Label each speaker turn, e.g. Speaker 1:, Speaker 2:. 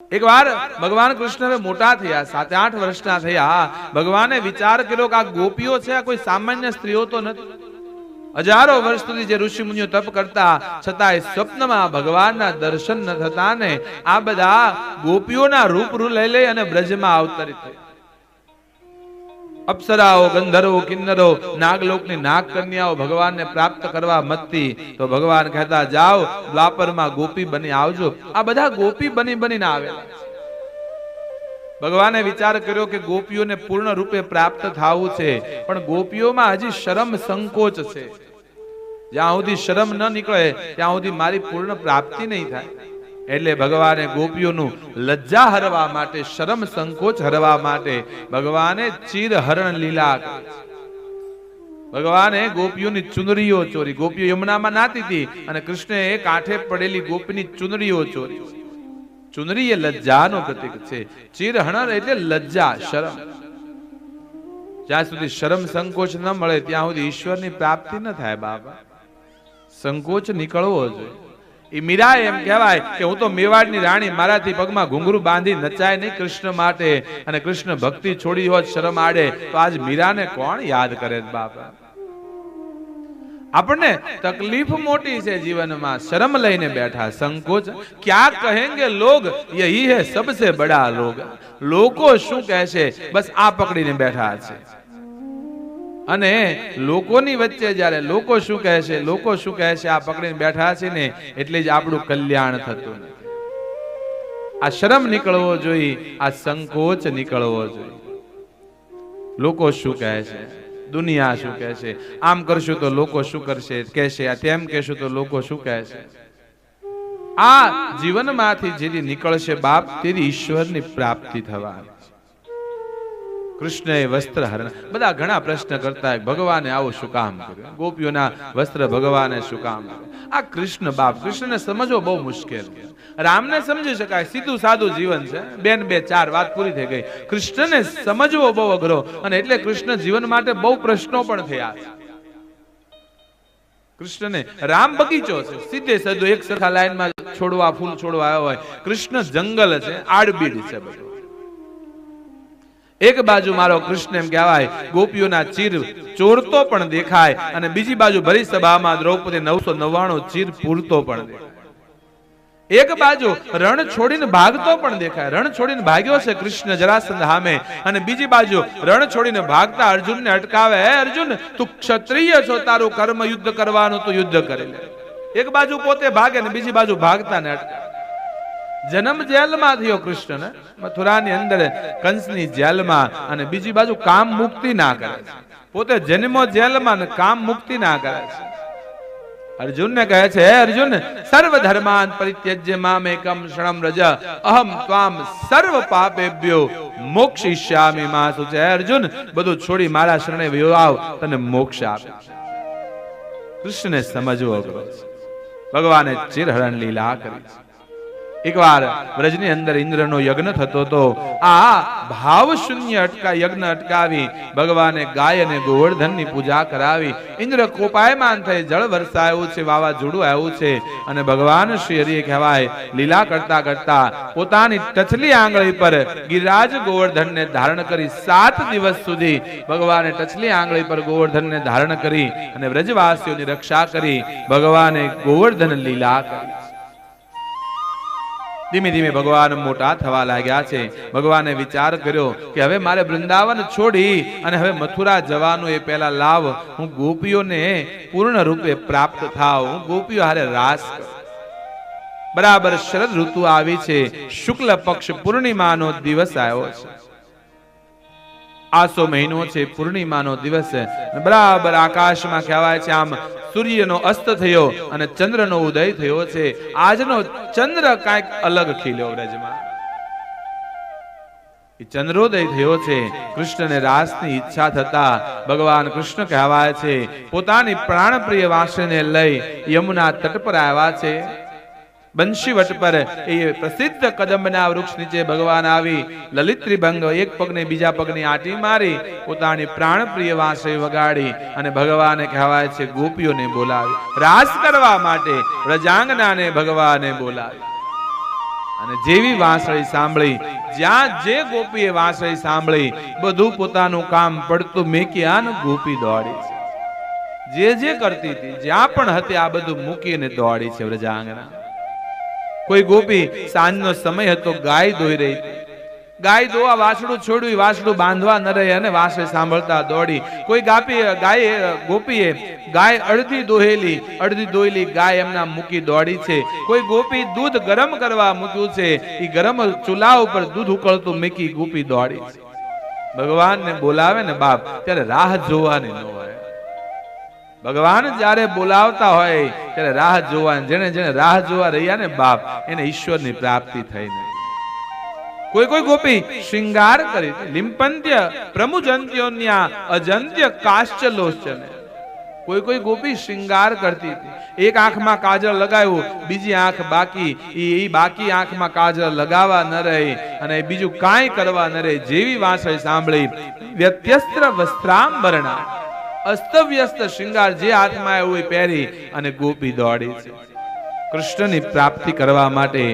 Speaker 1: એક વાર ભગવાન કૃષ્ણ હવે મોટા થયા, 7-8 વર્ષના થયા. ભગવાને વિચાર કર્યો કે આ ગોપીઓ છે, આ કોઈ સામાન્ય સ્ત્રીઓ તો નથી. હજારો વર્ષ સુધી જે ઋષિ મુનિઓ તપ કરતા છતાંય સ્વપ્નમાં ભગવાનના દર્શન ન થતા ને આ બધા ગોપીઓના રૂપ લઈ લઈ અને બ્રજમાં અવતરિત થયા. અપ્સરાઓ, ગંધર્વો, કિન્નરો, નાગલોકની નાગ કન્યાઓ ભગવાનને પ્રાપ્ત કરવા મતતી. તો ભગવાન કહેતા જાઓ દ્વાપરમાં ગોપી બની આવજો. આ બધા ગોપી બનીને આવેલા. ભગવાને વિચાર કર્યો કે ગોપીઓને પૂર્ણ રૂપે પ્રાપ્ત થવું છે, પણ ગોપીઓમાં હજી શરમ સંકોચ છે. જ્યાં સુધી શરમ ન નીકળે ત્યાં સુધી મારી પૂર્ણ પ્રાપ્તિ નહીં થાય. એટલે ભગવાને ગોપીઓનું લજ્જા હરવા માટે, શરમ સંકોચ હરવા માટે ભગવાને ચીરહરણ લીલા કરી. ભગવાને ગોપીઓની ચુનરીઓ ચોરી. ગોપીઓ યમુનામાં નાતી હતી અને કૃષ્ણએ કાંઠે પડેલી ગોપીની ચુનરીઓ ચોરી. ચુનરી એ લજ્જાનું પ્રતીક છે. ચીરહરણ એટલે લજ્જા, શરમ. જ્યાં સુધી શરમ સંકોચ ન મળે ત્યાં સુધી ઈશ્વરની પ્રાપ્તિ ન થાય. બાબા, સંકોચ નીકળવો જોઈએ. એ મીરા એમ કહેવાય કે હું તો મેવાડની રાણી, મારાથી પગમાં ઘુંઘરું બાંધી નચાય નહીં કૃષ્ણ માટે, અને કૃષ્ણ ભક્તિ છોડી હોત શરમ આડે તો આજ મીરાને કોણ યાદ કરે? બાપા, આપણને તકલીફ મોટી છે જીવનમાં, શરમ લઈને બેઠા, સંકોચ. ક્યાં કહેંગે લોગ, યહી હે સબસે બડા રોગ. લોકો શું કહેશે, બસ આ પકડીને બેઠા છે. અને લોકોની વચ્ચે જ્યારે લોકો શું કહેશે, લોકો શું કહેશે આ પકડીને બેઠા છે ને, એટલે જ આપણું કલ્યાણ થતું નથી. આ શરમ નીકળવો જોઈએ, આ સંકોચ નીકળવો જોઈએ. લોકો શું કહેશે, દુનિયા શું કહેશે, આમ કરશું તો લોકો શું કરશે કહેશે, તેમ કહેશું તો લોકો શું કહેશે. આ જીવનમાંથી જેથી નીકળશે બાપ, તેની ઈશ્વરની પ્રાપ્તિ થવાની. કૃષ્ણએ વસ્ત્ર હરણ. બધા ઘણા પ્રશ્ન કરતા ભગવાને આવું શું કામ કર્યું, ગોપીઓના વસ્ત્ર ભગવાને શું કામ કર્યું. આ કૃષ્ણ બાપ, કૃષ્ણને સમજવો બહુ મુશ્કેલ છે. રામને સમજી શકાય, સીધું સાદું જીવન છે, 2-4 વાત પૂરી થઈ ગઈ. કૃષ્ણને સમજવો બહુ અઘરો, અને એટલે કૃષ્ણ જીવન માટે બહુ પ્રશ્નો પણ થયા છે. કૃષ્ણને રામ બગીચો છે, સીધે સાદું એક સરખા લાઈનમાં છોડવા, ફૂલ છોડવા આવ્યા હોય. કૃષ્ણ જંગલ છે, આડબીડ છે બધું. એક બાજુ મારો કૃષ્ણ એમ કહેવાય ગોપીઓના ચીર ચોરતો પણ દેખાય, અને બીજી બાજુ ભરી સભામાં દ્રૌપદી 999 ચીર પૂરતો પણ દેખાય. એક બાજુ રણ છોડીને ભાગતો પણ દેખાય. રણ છોડીને ભાગ્યો છે કૃષ્ણ જરાસંધ સામે, અને બીજી બાજુ રણ છોડીને ભાગતા અર્જુનને અટકાવે. હે અર્જુન, તું ક્ષત્રિય છો, તારું કર્મ યુદ્ધ કરવાનું, તું યુદ્ધ કરી લે. એક બાજુ પોતે ભાગે ને બીજી બાજુ ભાગતા ને અટકાવે. જન્મ જેલમાં થયો કૃષ્ણ, મથુરાની અંદર કંસની જેલમાં, અને બીજી બાજુ કામ મુક્તિ ના કરે છે. પોતે જન્મો જેલમાં ને કામ મુક્તિ ના કરે છે. અર્જુનને કહે છે, હે અર્જુન, સર્વ ધર્માન પરિત્યજ્ય મામ એકમ શરણમ વ્રજ, અહમ ત્વામ સર્વ પાપેભ્યો મોક્ષયિષ્યામિ મા શુચિ. હે અર્જુન, બધું છોડી મારા શરણે વયો આવ, તને મોક્ષ આપે. કૃષ્ણને સમજવો અઘરો છે. ભગવાને ચિરહરણ લીલા કરી છે. એકવાર વ્રજની અંદર ઇન્દ્રનો યજ્ઞ થતો હતો. આ ભાવ શૂન્ય યજ્ઞ અટકાવી ભગવાને ગાય અને ગોવર્ધનની પૂજા કરાવી. ઇન્દ્ર કોપાયમાન થઈ, જળ વરસાયું છે, વાવાઝોડું આવ્યું છે, અને ભગવાન શ્રી હરિએ કહેવાય લીલા કરતા કરતા પોતાની ટચલી આંગળી પર ગિરિરાજ ગોવર્ધનને ધારણ કરી 7 દિવસ સુધી ભગવાને ટચલી આંગળી પર ગોવર્ધનને ધારણ કરી અને વ્રજવાસીઓની રક્ષા કરી. ભગવાને ગોવર્ધન લીલા કરી. ધીમે ધીમે ભગવાન મોટા થવા લાગ્યા છે. ભગવાને વિચાર કર્યો કે હવે મારે વૃંદાવન છોડી અને હવે મથુરા જવાનું, એ પહેલા લાવ હું ગોપીઓને પૂર્ણ રૂપે પ્રાપ્ત થાવ, હું ગોપીઓ હારે રાસ કરું. બરાબર શરદ ઋતુ આવી છે, શુક્લ પક્ષ પૂર્ણિમાનો દિવસ આવ્યો છે. આસો મહિનો છે, પૂર્ણિમાનો દિવસ. બરાબર આકાશમાં કહેવાય છે આમ સૂર્યનો અસ્ત થયો અને ચંદ્રનો ઉદય થયો છે. આજનો ચંદ્ર કાંઈક અલગ ખીલ્યો વ્રજમાં. ચંદ્રોદય થયો છે. કૃષ્ણને રાસની ઈચ્છા થતા ભગવાન કૃષ્ણ કહેવાય છે પોતાની પ્રાણપ્રિય વાંસળીને લઈ યમુના તટ પર આવ્યા છે. બંશીવટ પર એ પ્રસિદ્ધ કદંબના વૃક્ષ નીચે ભગવાન આવી લલિત ત્રિભંગ એક પગને બીજા પગની આંટી મારી પોતાની પ્રાણપ્રિય વાંસળી વગાડી અને ભગવાને કહેવાય છે ગોપીઓને બોલાવી રાસ કરવા માટે વ્રજાંગનાને ભગવાને બોલાવી. અને જેવી વાંસળી સાંભળી, જ્યાં જે ગોપીએ વાંસળી સાંભળી બધું પોતાનું કામ પડતું મેક્યા ને ગોપી દોડી છે. જે કરતી હતી, જ્યાં પણ હતી, આ બધું મૂકીને દોડી છે વ્રજાંગના. કોઈ ગોપી સાંજનો સમય હતો, ગાય દોઈ રહી હતી. ગાય દોવા વાછડું છોડ્યું, વાછડું બાંધવા ન રહે અને વાંસળી સાંભળતા દોડી. કોઈ ગોપીએ ગાય અડધી દોહેલી ગાય એમના મૂકી દોડી છે. કોઈ ગોપી દૂધ ગરમ કરવા મૂક્યું છે, એ ગરમ ચૂલા ઉપર દૂધ ઉકળતું મૂકી ગોપી દોડી છે. ભગવાનને બોલાવે ને બાપ, ત્યારે રાહ જોવાની ન હોય. ભગવાન જ્યારે બોલાવતા હોય ત્યારે રાહ જોવાની. જેને રાહ જોવા રહ્યા ને બાપ, એને ઈશ્વરની પ્રાપ્તિ થઈ નહીં. કોઈ ગોપી શૃંગાર કરી, લિંપંત્ય પ્રમુજંત્યોન્યા અજંત્ય કાશ્ચલોચન. કોઈ ગોપી શૃંગાર કરતી હતી. એક આંખમાં કાજળ લગાવ્યું, બીજી આંખ બાકી, એ બાકી આંખમાં કાજળ લગાવવા ન રહી અને બીજું કાંઈ કરવા ન રહી. જેવી વાંસળી સાંભળી, વ્યત્યસ્ત્ર વસ્ત્રાંબરણા, અસ્તવ્યસ્ત શૃંગાર જે હાથમાં આવ્યું એ પહેરી અને ગોપી દોડી છે કૃષ્ણની પ્રાપ્તિ કરવા માટે.